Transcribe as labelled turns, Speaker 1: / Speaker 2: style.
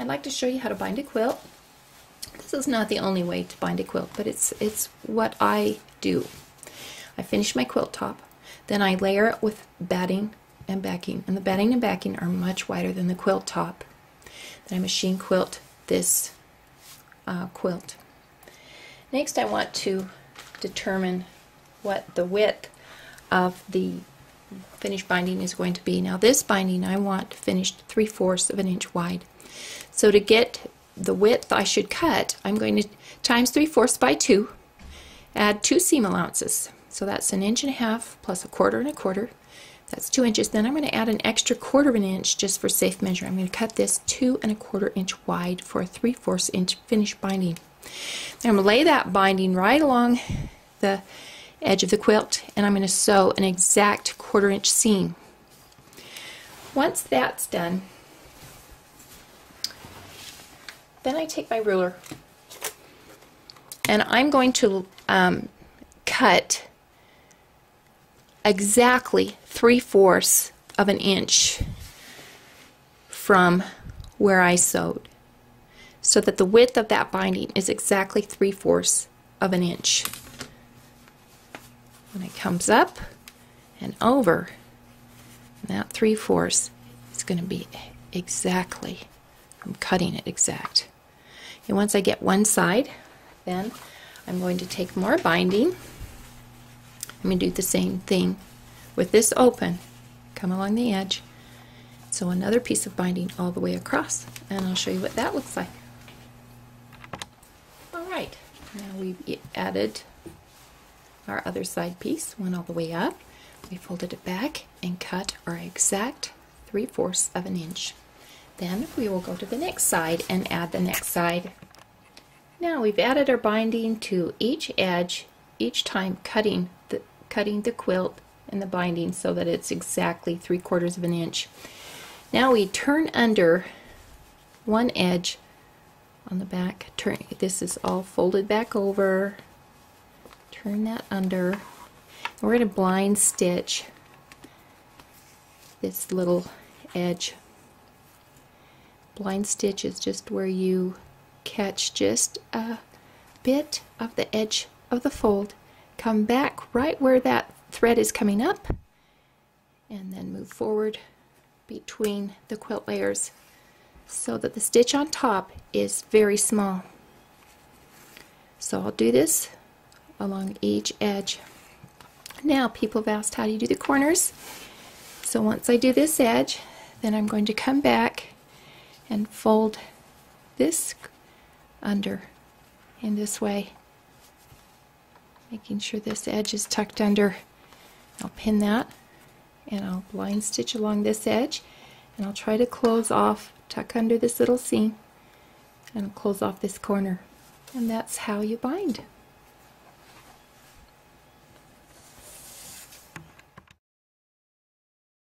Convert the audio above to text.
Speaker 1: I'd like to show you how to bind a quilt. This is not the only way to bind a quilt, but it's what I do. I finish my quilt top, then I layer it with batting and backing, and the batting and backing are much wider than the quilt top. Then I machine quilt this quilt. Next, I want to determine what the width of the finished binding is going to be. Now this binding I want finished 3/4 of an inch wide. So to get the width I should cut, I'm going to times 3/4 by 2, add 2 seam allowances. So that's 1.5 inches plus 1/4 and 1/4. That's 2 inches. Then I'm going to add an extra 1/4 inch just for safe measure. I'm going to cut this 2 1/4 inch wide for a 3/4 inch finished binding. Then I'm going to lay that binding right along the edge of the quilt, and I'm going to sew an exact 1/4 inch seam. Once that's done, then I take my ruler and I'm going to cut exactly 3/4 of an inch from where I sewed, so that the width of that binding is exactly 3/4 of an inch. When it comes up and over, that 3/4 is going to be exactly, I'm cutting it exact. And once I get one side, then I'm going to take more binding. I'm going to do the same thing with this open, come along the edge, sew another piece of binding all the way across, and I'll show you what that looks like. Alright, now we've added our other side piece, went all the way up, we folded it back and cut our exact 3/4 of an inch. Then we will go to the next side and add the next side. Now we've added our binding to each edge, each time cutting the quilt and the binding so that it's exactly 3/4 of an inch. Now we turn under one edge on the back. This is all folded back over. Turn that under. And we're going to blind stitch this little edge. Blind stitch is just where you catch just a bit of the edge of the fold, come back right where that thread is coming up, and then move forward between the quilt layers so that the stitch on top is very small. So I'll do this along each edge. Now people have asked, how do you do the corners? So once I do this edge, then I'm going to come back and fold this under in this way, making sure this edge is tucked under. I'll pin that and I'll blind stitch along this edge, and I'll try to close off, tuck under this little seam, and I'll close off this corner. And that's how you bind.